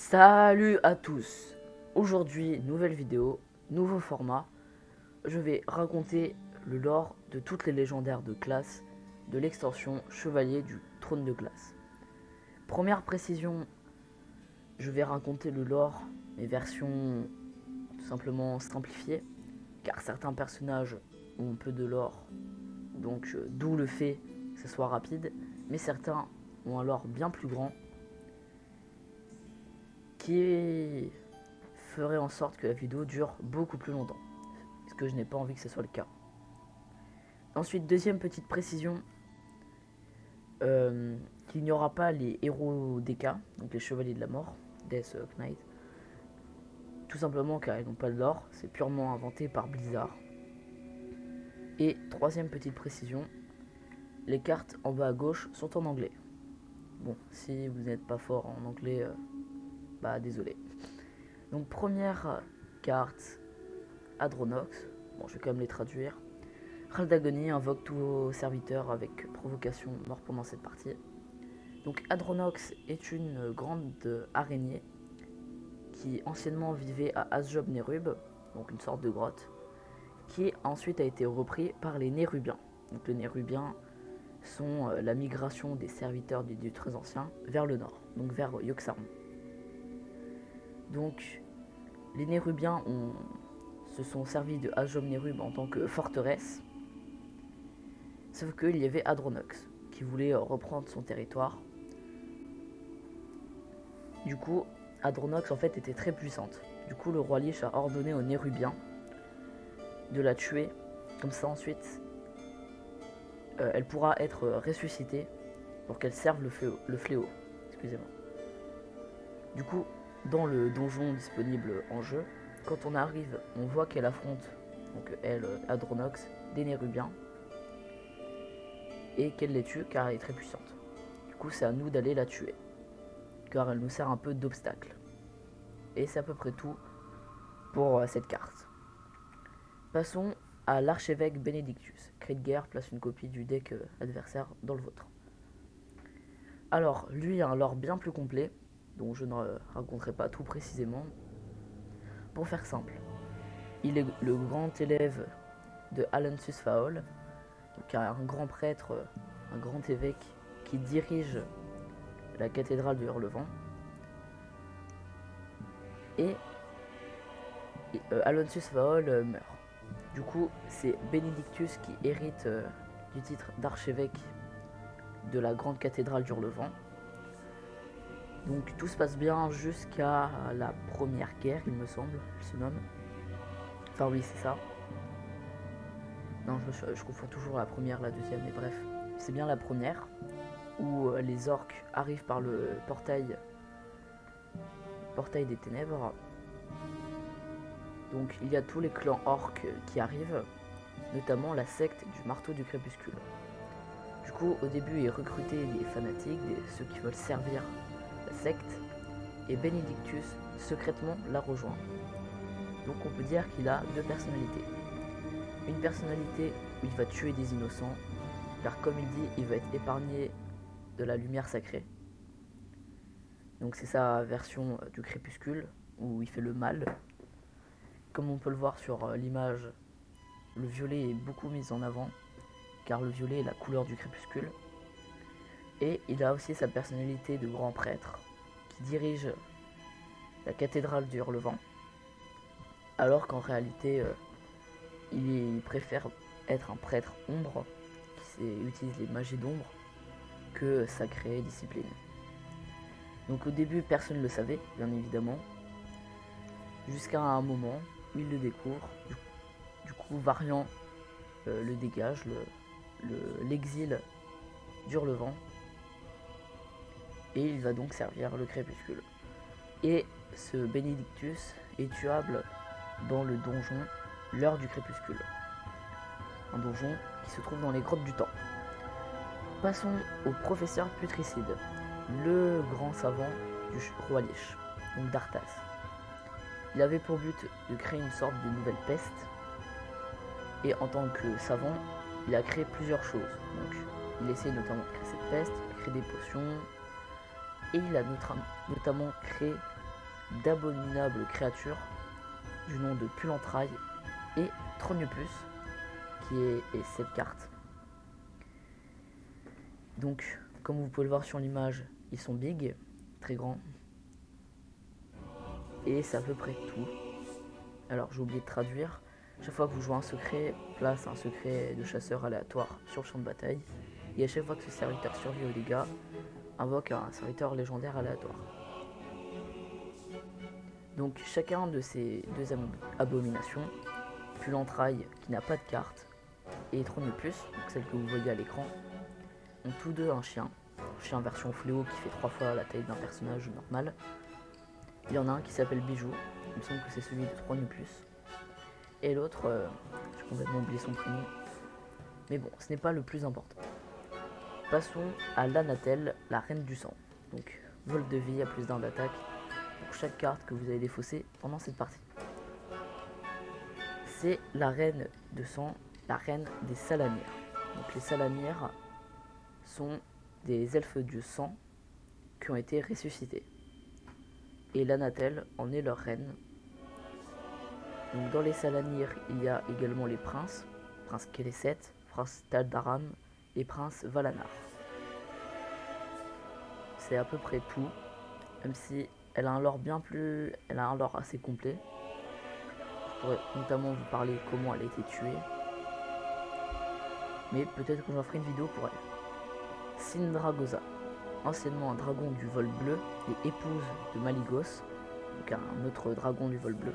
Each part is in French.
Salut à tous. Aujourd'hui, nouvelle vidéo, nouveau format. Je vais raconter le lore de toutes les légendaires de classe de l'extension Chevalier du Trône de Glace. Première précision, je vais raconter le lore, mais version tout simplement simplifiée, car certains personnages ont peu de lore, donc d'où le fait que ce soit rapide, mais certains ont un lore bien plus grand, qui ferait en sorte que la vidéo dure beaucoup plus longtemps, parce que je n'ai pas envie que ce soit le cas. Ensuite, deuxième petite précision, qu'il n'y aura pas les héros DK, donc les chevaliers de la mort, Death Knight, tout simplement car ils n'ont pas de lore, c'est purement inventé par Blizzard. Et troisième petite précision, les cartes en bas à gauche sont en anglais. Bon, si vous n'êtes pas fort en anglais, bah désolé. Donc première carte, Adronox, bon je vais quand même les traduire. Raldagoni invoque tous vos serviteurs avec provocation mort pendant cette partie. Donc Adronox est une grande araignée qui anciennement vivait à Azjob-Nerub, donc une sorte de grotte, qui ensuite a été repris par les Nérubiens. Donc les Nérubiens sont la migration des serviteurs du dieu très ancien vers le nord, donc vers Yogg-Saron. Donc les Nérubiens se sont servis de Azjob-Nerub en tant que forteresse, sauf qu'il y avait Adronox qui voulait reprendre son territoire. Du coup, Adronox en fait était très puissante. Du coup, le roi Lich a ordonné aux Nérubiens de la tuer. Comme ça, ensuite, elle pourra être ressuscitée pour qu'elle serve le fléau. Excusez-moi. Du coup, dans le donjon disponible en jeu, quand on arrive, on voit qu'elle affronte, donc elle, Adronox, des Nérubiens, et qu'elle les tue car elle est très puissante. Du coup, c'est à nous d'aller la tuer, car elle nous sert un peu d'obstacle. Et c'est à peu près tout pour cette carte. Passons à l'archevêque Benedictus. Cri de guerre place une copie du deck adversaire dans le vôtre. Alors, lui a un lore bien plus complet, dont je ne raconterai pas tout précisément. Pour faire simple, il est le grand élève de Alansus Faol, donc un grand prêtre, un grand évêque qui dirige la cathédrale du Hurlevent. Et Alansus Faol meurt. Du coup, c'est Benedictus qui hérite du titre d'archevêque de la grande cathédrale d'Hurlevent. Donc tout se passe bien jusqu'à la première guerre, il me semble, elle se nomme. Enfin oui, c'est ça. Non, je confonds toujours la première, la deuxième, mais bref. C'est bien la première, où les orques arrivent par le portail des ténèbres. Donc il y a tous les clans orques qui arrivent, notamment la secte du marteau du crépuscule. Du coup, au début, ils recrutaient des fanatiques, ceux qui veulent servir la secte, et Benedictus, secrètement, la rejoint. Donc on peut dire qu'il a deux personnalités. Une personnalité où il va tuer des innocents, car comme il dit, il va être épargné de la lumière sacrée. Donc c'est sa version du crépuscule, où il fait le mal. Comme on peut le voir sur l'image, le violet est beaucoup mis en avant, car le violet est la couleur du crépuscule. Et il a aussi sa personnalité de grand prêtre, qui dirige la cathédrale du Hurlevent, alors qu'en réalité, il préfère être un prêtre ombre, qui utilise les magies d'ombre, que sacrée discipline. Donc au début, personne ne le savait, bien évidemment, jusqu'à un moment où il le découvre. Du coup, Varian le dégage, l'exile d'Hurlevent, et il va donc servir le crépuscule. Et ce Benedictus est tuable dans le donjon l'heure du crépuscule, un donjon qui se trouve dans les grottes du temps. Passons au professeur Putricide, le grand savant du roi Lich, donc d'Arthas. Il avait pour but de créer une sorte de nouvelle peste, et en tant que savant, il a créé plusieurs choses. Donc, il essaie notamment de créer cette peste, il a créé des potions, et il a notamment créé d'abominables créatures du nom de Pulentraille et Tronupus, qui est cette carte. Donc, comme vous pouvez le voir sur l'image, ils sont big, très grands. Et c'est à peu près tout. Alors, j'ai oublié de traduire. Chaque fois que vous jouez un secret, place un secret de chasseur aléatoire sur le champ de bataille. Et à chaque fois que ce serviteur survit aux dégâts, invoque un serviteur légendaire aléatoire. Donc, chacun de ces deux abominations, Pulentraille qui n'a pas de carte, et Tronopus, donc celle que vous voyez à l'écran, ont tous deux un chien version fléau qui fait 3 fois la taille d'un personnage normal. Il y en a un qui s'appelle Bijou, il me semble que c'est celui de Tronopus. Et l'autre, j'ai complètement oublié son prénom. Mais bon, ce n'est pas le plus important. Passons à l'Anatel, la reine du sang. Donc, vol de vie à plus d'un d'attaque pour chaque carte que vous allez défausser pendant cette partie. C'est la reine de sang, la reine des Salamirs. Donc les Salamirs sont des elfes du sang qui ont été ressuscités. Et l'Anatel en est leur reine. Donc dans les Salamirs, il y a également les princes, prince Keleset, prince Taldaram et prince Valanar. C'est à peu près tout, même si elle a un lore elle a un lore assez complet. Je pourrais notamment vous parler comment elle a été tuée, mais peut-être que j'en ferai une vidéo pour elle. Sindragosa, anciennement un dragon du vol bleu et épouse de Maligos, donc un autre dragon du vol bleu,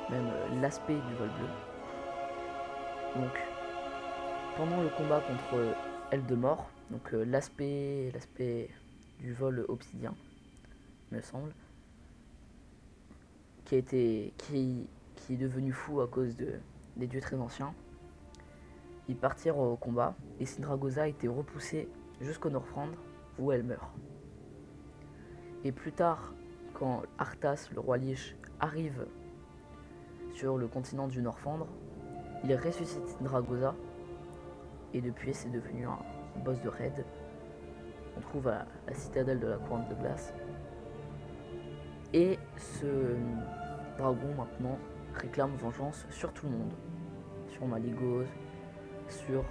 même l'aspect du vol bleu. Donc pendant le combat contre Eldemort, donc l'aspect du vol obsidien, me semble, qui est devenu fou à cause des dieux très anciens. Ils partirent au combat et Sindragosa a été repoussée jusqu'au Northrend où elle meurt. Et plus tard, quand Arthas, le roi Lich, arrive sur le continent du Northrend, il ressuscite Sindragosa et depuis c'est devenu un boss de raid. On trouve à la citadelle de la couronne de glace. Et ce dragon maintenant réclame vengeance sur tout le monde. Sur Maligos, sur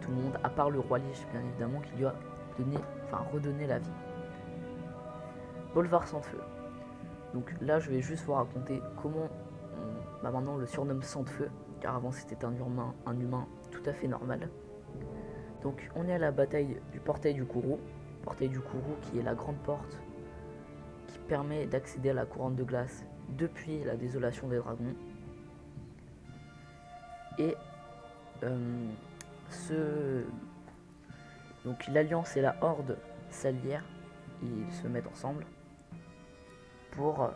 tout le monde, à part le roi Lich bien évidemment qui lui a redonné la vie. Bolvar sans feu. Donc là je vais juste vous raconter comment maintenant on le surnomme sans feu, car avant c'était un humain tout à fait normal. Donc on est à la bataille du portail du Kourou qui est la grande porte qui permet d'accéder à la couronne de glace depuis la désolation des dragons. Et donc l'Alliance et la Horde s'allient, ils se mettent ensemble pour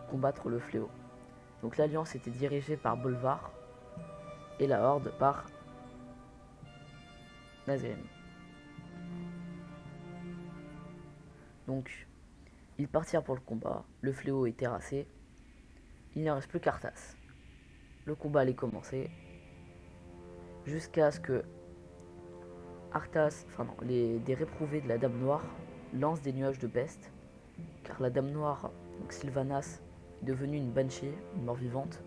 combattre le fléau. Donc l'Alliance était dirigée par Bolvar et la Horde par Nazgûl. Donc ils partirent pour le combat, le fléau est terrassé, il ne reste plus qu'Arthas. Le combat allait commencer jusqu'à ce que Arthas, des réprouvés de la Dame Noire lancent des nuages de peste, car la Dame Noire, donc Sylvanas, est devenue une Banshee, une mort-vivante,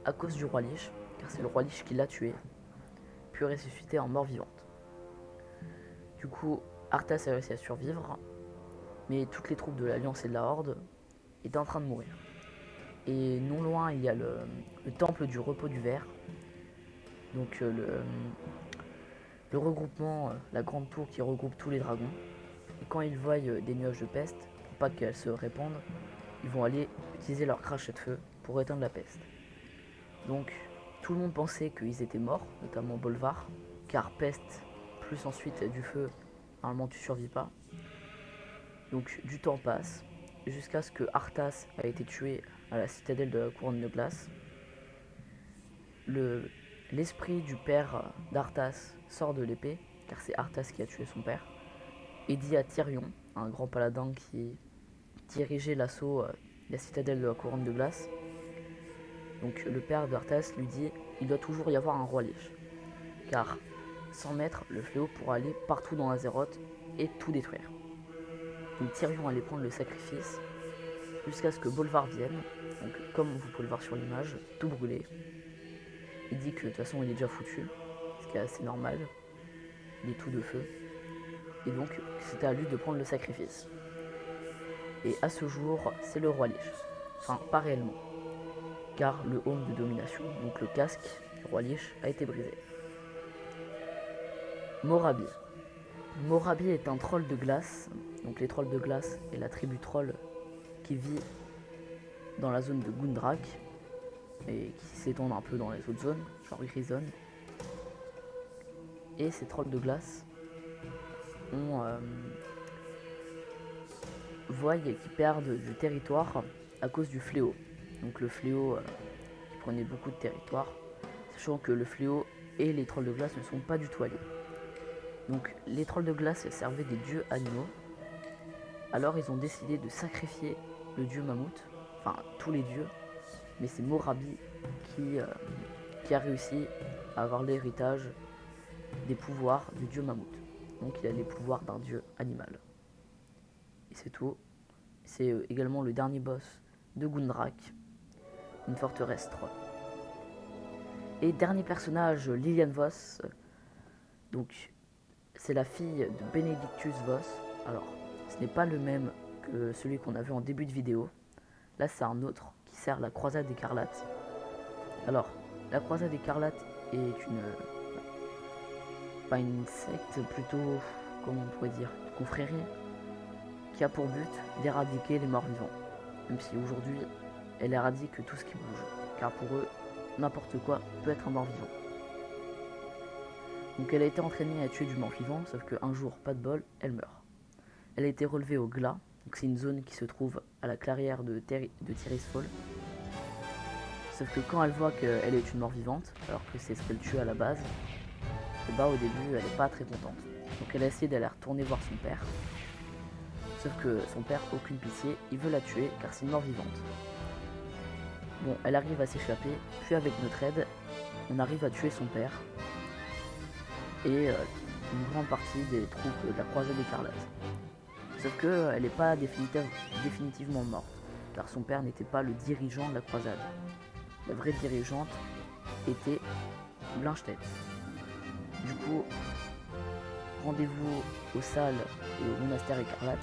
à cause du roi Lich, car c'est le roi Lich qui l'a tué, puis ressuscité en mort-vivante. Du coup, Arthas a réussi à survivre, mais toutes les troupes de l'Alliance et de la Horde étaient en train de mourir. Et non loin, il y a le temple du repos du ver, donc le regroupement, la grande tour qui regroupe tous les dragons. Et quand ils voient des nuages de peste, pour pas qu'elles se répandent, ils vont aller utiliser leur crachet de feu pour éteindre la peste. Donc tout le monde pensait qu'ils étaient morts, notamment Bolvar, car peste plus ensuite du feu, normalement tu survis pas. Donc du temps passe, jusqu'à ce que Arthas a été tué à la citadelle de la couronne de glace. L'esprit du père d'Arthas sort de l'épée, car c'est Arthas qui a tué son père, et dit à Tyrion, un grand paladin qui dirigeait l'assaut de la citadelle de la couronne de glace. Donc le père d'Arthas lui dit, il doit toujours y avoir un roi Lich, car sans maître, le fléau pourra aller partout dans Azeroth et tout détruire. Donc Tyrion allait prendre le sacrifice jusqu'à ce que Bolvar vienne. Donc comme vous pouvez le voir sur l'image, tout brûlé. Il dit que de toute façon il est déjà foutu, ce qui est assez normal. Il est tout de feu. Et donc c'était à lui de prendre le sacrifice. Et à ce jour, c'est le roi Lich. Enfin, pas réellement. Car le home de domination, donc le casque du roi Lich, a été brisé. Morabi. Morabi est un troll de glace. Donc les trolls de glace est la tribu troll qui vit dans la zone de Gundrak et qui s'étend un peu dans les autres zones, genre Grisone. Et ces trolls de glace voient qu'ils perdent du territoire à cause du fléau. Donc le fléau qui prenait beaucoup de territoire, sachant que le fléau et les trolls de glace ne sont pas du tout alliés. Donc les trolls de glace servaient des dieux animaux. Alors ils ont décidé de sacrifier le dieu mammouth, enfin tous les dieux, mais c'est Morabi qui a réussi à avoir l'héritage des pouvoirs du dieu mammouth. Donc il a les pouvoirs d'un dieu animal. Et c'est tout. C'est également le dernier boss de Gundrak, une forteresse troll. Et dernier personnage, Lilian Voss. Donc c'est la fille de Benedictus Voss. Alors ce n'est pas le même que celui qu'on a vu en début de vidéo. Là c'est un autre qui sert la croisade écarlate. Alors la croisade écarlate est pas une secte, plutôt, comment on pourrait dire, une confrérie qui a pour but d'éradiquer les morts vivants. Même si aujourd'hui elle éradique tout ce qui bouge. Car pour eux, n'importe quoi peut être un mort vivant. Donc elle a été entraînée à tuer du mort vivant, sauf qu'un jour, pas de bol, elle meurt. Elle a été relevée au Glas, donc c'est une zone qui se trouve à la clairière de Tirisfal. Sauf que quand elle voit qu'elle est une mort vivante, alors que c'est ce qu'elle tue à la base, et bah au début elle est pas très contente. Donc elle a essayé d'aller retourner voir son père. Sauf que son père, aucune pitié, il veut la tuer car c'est une mort vivante. Bon, elle arrive à s'échapper, puis avec notre aide, on arrive à tuer son père et une grande partie des troupes de la croisade écarlate. Sauf qu'elle n'est pas définitivement morte, car son père n'était pas le dirigeant de la croisade. La vraie dirigeante était Blanchette. Du coup, rendez-vous aux salles et au monastère écarlate,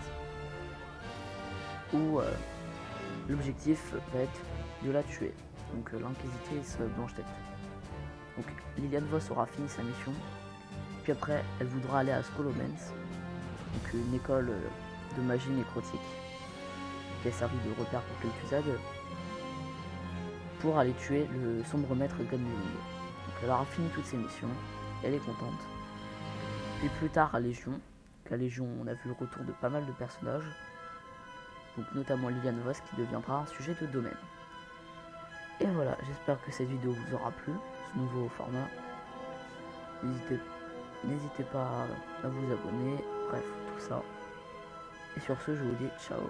où l'objectif va être de la tuer. Donc l'inquisitrice Blanchette. Donc Lilian Voss aura fini sa mission, puis après elle voudra aller à Scholomance, donc une école de magie nécrotique qui a servi de repère pour Kel'Thuzad, pour aller tuer le sombre maître Ganmung. Donc elle aura fini toutes ses missions, elle est contente. Puis plus tard à Légion, on a vu le retour de pas mal de personnages, donc notamment Lilian Voss qui deviendra un sujet de domaine. Et voilà, j'espère que cette vidéo vous aura plu, ce nouveau format. N'hésitez pas à vous abonner, bref, tout ça. Et sur ce, je vous dis ciao.